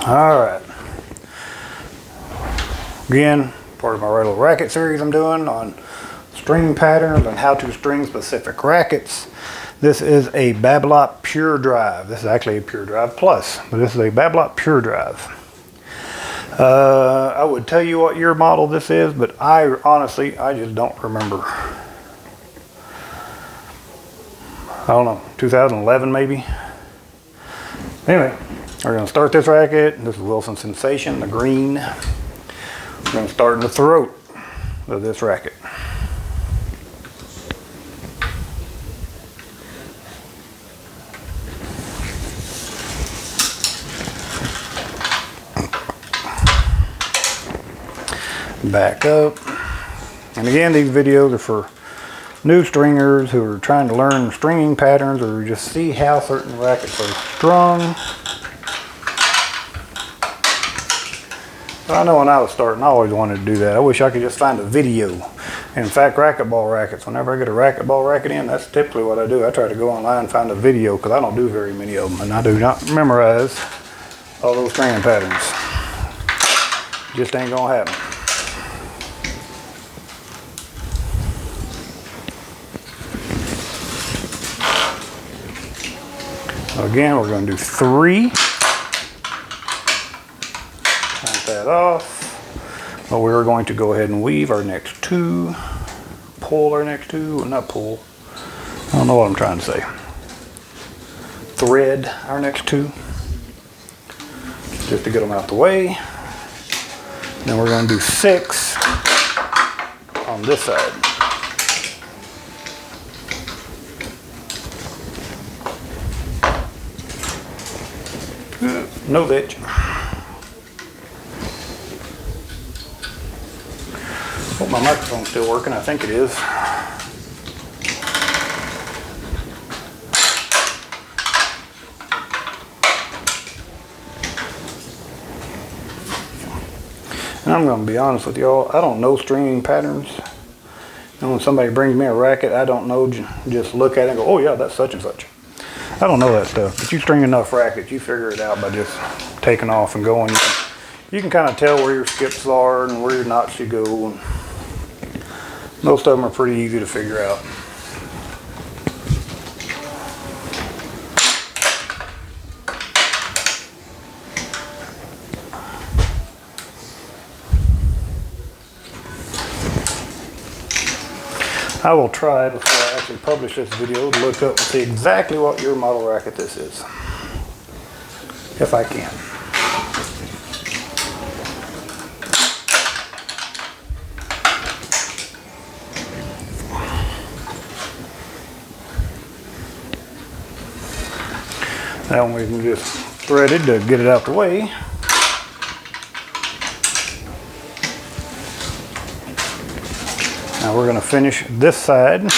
Alright. Again, part of my little racket series I'm doing on string patterns and how to string specific rackets. This is a Babolat Pure Drive. This is actually a Pure Drive Plus, but this is a Babolat Pure Drive. I would tell you what year model this is, but I just don't remember. I don't know, 2011 maybe. Anyway, we're going to start this racket. This is Wilson Sensation, the green. We're going to start in the throat of this racket. Back up. And again, these videos are for new stringers who are trying to learn stringing patterns or just see how certain rackets are strung. I know when I was starting, I always wanted to do that. I wish I could just find a video. In fact, racquetball rackets, whenever I get a racquetball racket in, that's typically what I do. I try to go online and find a video because I don't do very many of them, and I do not memorize all those stringing patterns. Just ain't gonna happen. Again, we're going to do 3. Count that off. But we're going to go ahead and weave our next 2. Pull our next 2. Not pull. I don't know what I'm trying to say. Thread our next 2. Just to get them out the way. Then we're going to do 6 on this side. No bitch. Hope my microphone's still working. I think it is. And I'm going to be honest with y'all. I don't know stringing patterns. And when somebody brings me a racket, I don't know. Just look at it and go, oh yeah, that's such and such. I don't know that stuff, but you string enough rackets, you figure it out by just taking off and going. You can kind of tell where your skips are and where your knots should go. And most of them are pretty easy to figure out. I will try before I actually publish this video to look up and see exactly what your model racket this is, if I can. That one we can just thread it to get it out the way. Now we're going to finish this side.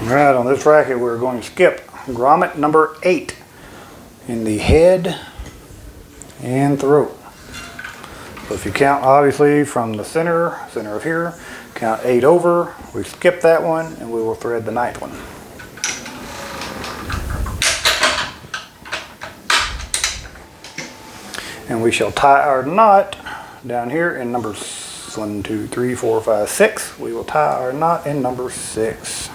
Alright, on this racket we're going to skip grommet number 8 in the head and throat. So if you count obviously from the center of here, count 8 over, we skip that one and we will thread the 9th one. And we shall tie our knot down here in numbers 1, 2, 3, 4, 5, 6. We will tie our knot in number 6.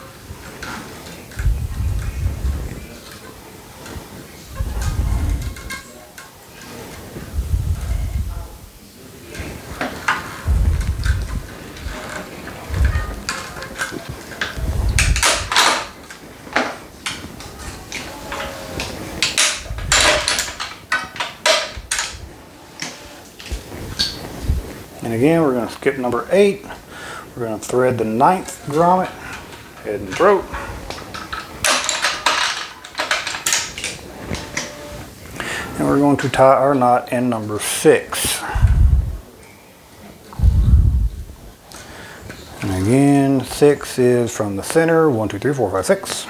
And again, we're going to skip number 8. We're going to thread the 9th grommet, head and throat. And we're going to tie our knot in number 6. And again, 6 is from the center, 1, 2, 3, 4, 5, 6.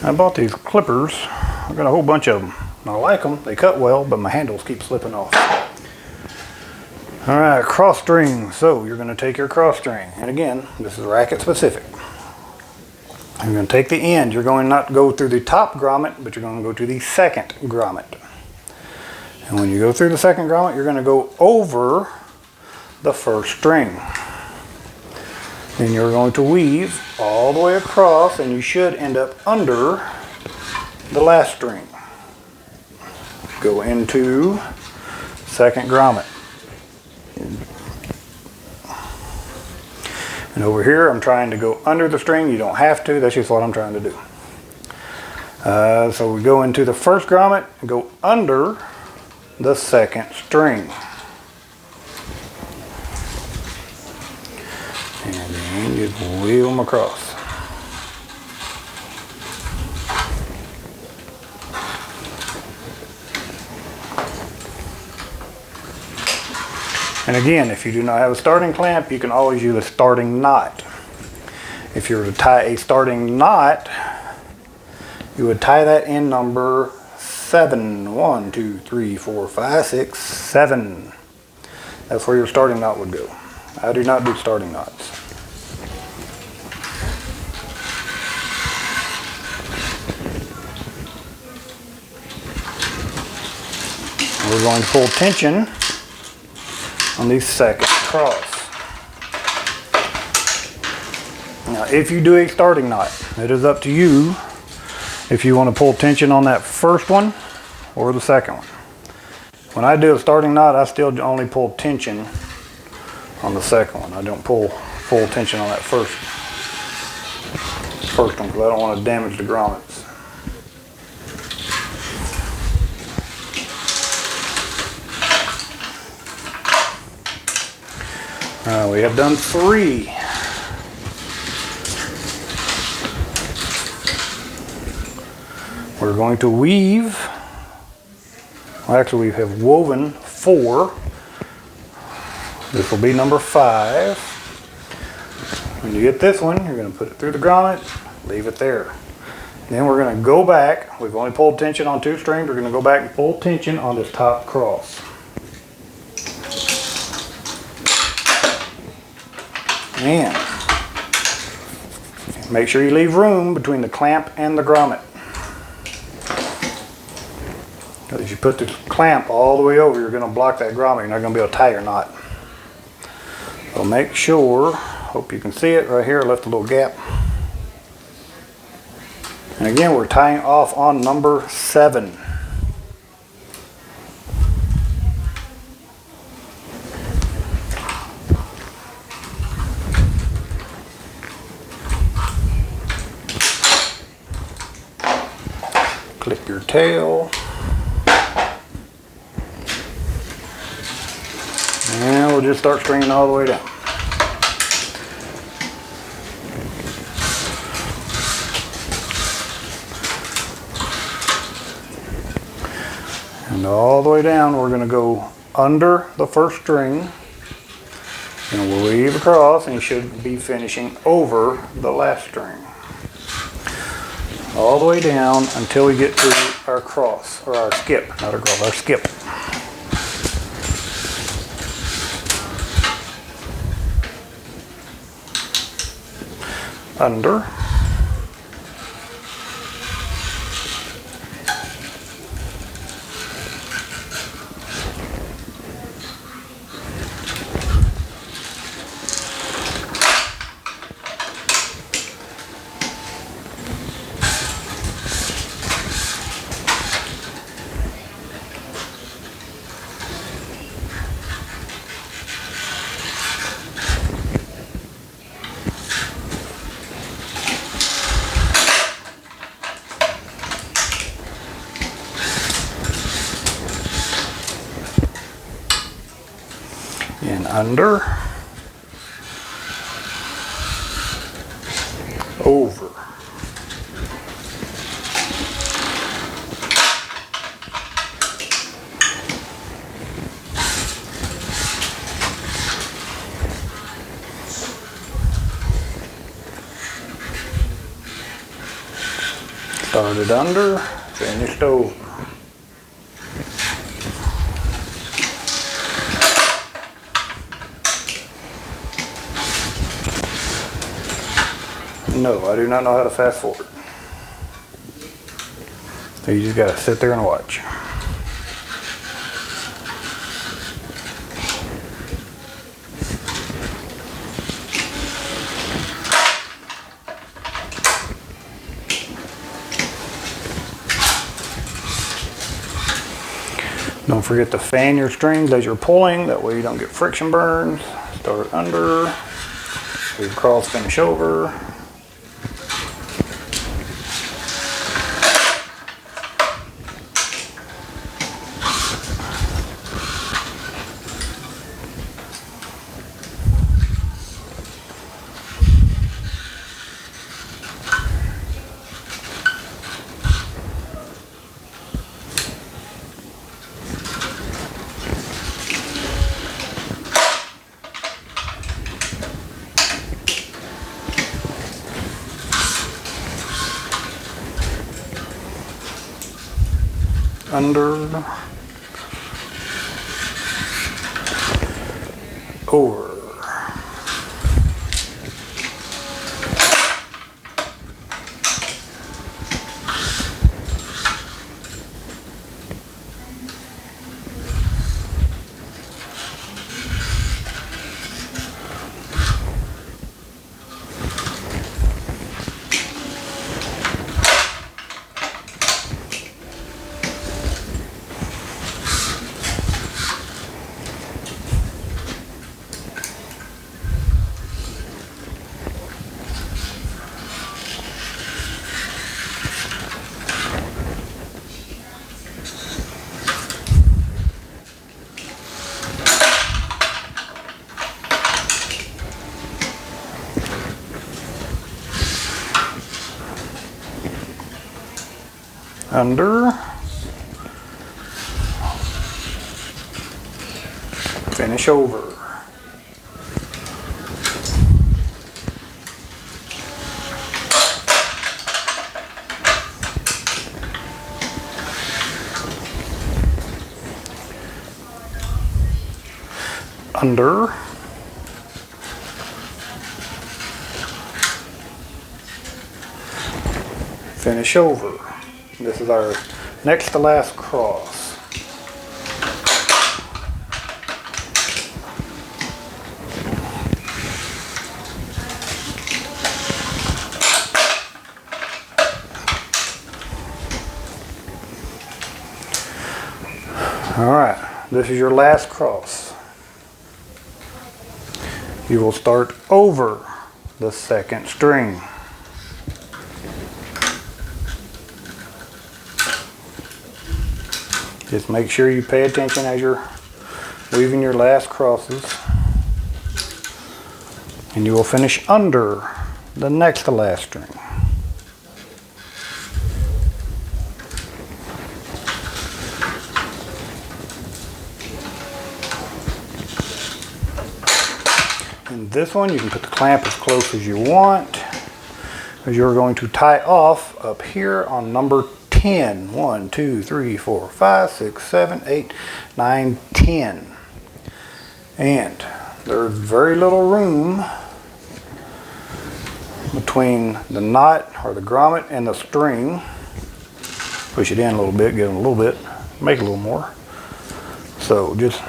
I bought these clippers. I got a whole bunch of them. I like them. They cut well, but my handles keep slipping off. All right, cross string. So you're going to take your cross string, and again, this is racket specific. You're going to take the end. You're going not to go through the top grommet, but you're going to go to the second grommet. And when you go through the second grommet, you're going to go over the first string. Then you're going to weave all the way across, and you should end up under the last string. Go into second grommet. And over here, I'm trying to go under the string. You don't have to. That's just what I'm trying to do. So we go into the first grommet and go under the second string. And then just wheel them across. And again, if you do not have a starting clamp, you can always use a starting knot. If you were to tie a starting knot, you would tie that in number 7. 1, 2, 3, 4, 5, 6, 7. That's where your starting knot would go. I do not do starting knots. We're going to pull tension on the second cross. Now, if you do a starting knot, it is up to you if you want to pull tension on that first one or the second one. When I do a starting knot, I still only pull tension on the second one. I don't pull full tension on that first one because I don't want to damage the grommets. We have done 3. We're going to weave. Well, actually, we have woven 4. This will be number 5. When you get this one, you're going to put it through the grommet, leave it there. Then we're going to go back. We've only pulled tension on 2 strings. We're going to go back and pull tension on this top cross. And make sure you leave room between the clamp and the grommet. Because if you put the clamp all the way over, you're going to block that grommet. You're not going to be able to tie your knot. So make sure, hope you can see it right here, I left a little gap. And again, we're tying off on number 7. Clip your tail. And we'll just start stringing all the way down. And all the way down, we're going to go under the first string. And we'll weave across, and you should be finishing over the last string. All the way down until we get to our cross, or our skip, not our cross, our skip. Under. under, over, started under, finished over. No, I do not know how to fast forward. So you just gotta sit there and watch. Don't forget to fan your strings as you're pulling, that way you don't get friction burns. Start under, leave cross, finish over. Under, over, under, finish over. Under, finish over. This is our next to last cross. All right, this is your last cross. You will start over the second string. Just make sure you pay attention as you're weaving your last crosses. And you will finish under the next to last string. And this one, you can put the clamp as close as you want, because you're going to tie off up here on number 10. 1, 2, 3, 4, 5, 6, 7, 8, 9, 10. And there's very little room between the knot or the grommet and the string. Push it in a little bit, give it a little bit, make a little more. So just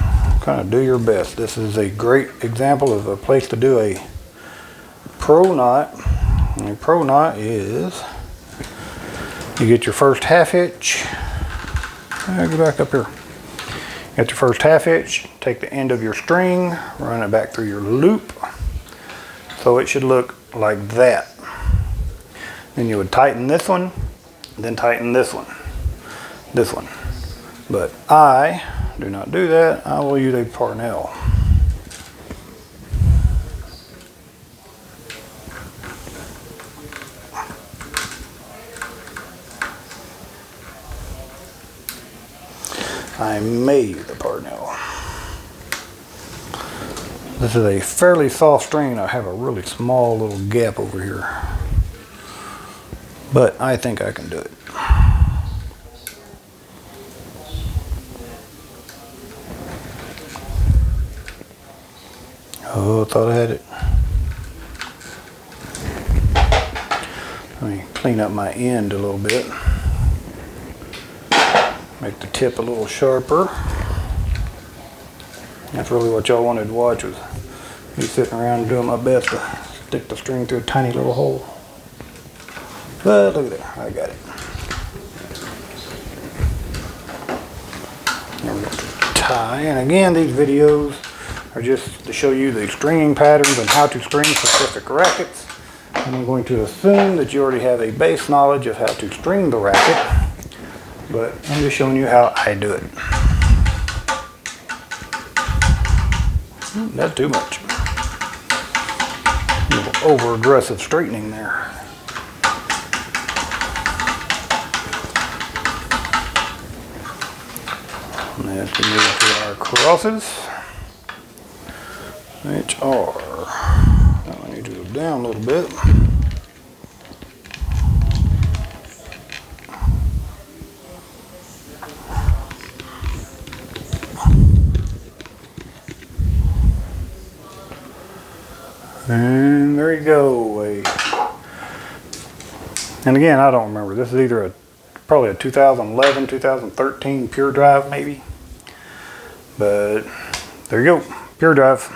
kind of do your best. This is a great example of a place to do a pro knot. And a pro knot is, you get your first half hitch. Go back up here. Get your first half hitch, take the end of your string, run it back through your loop. So it should look like that. Then you would tighten this one, then tighten this one. But I do not do that. I will use a Parnell. I may use the Parnell. This is a fairly soft string. I have a really small little gap over here, but I think I can do it. Oh, I thought I had it. Let me clean up my end a little bit. Make the tip a little sharper. That's really what y'all wanted to watch, was me sitting around doing my best to stick the string through a tiny little hole. But look at there, I got it. Now we're going to tie, and again, these videos are just to show you the stringing patterns and how to string specific rackets. And I'm going to assume that you already have a base knowledge of how to string the racket, but I'm just showing you how I do it. Not too much. A little over aggressive straightening there. Let's move to our crosses, which are, I need to go down a little bit. And there you go. And again, I don't remember. This is either probably a 2011, 2013 Pure Drive maybe. But there you go, Pure Drive.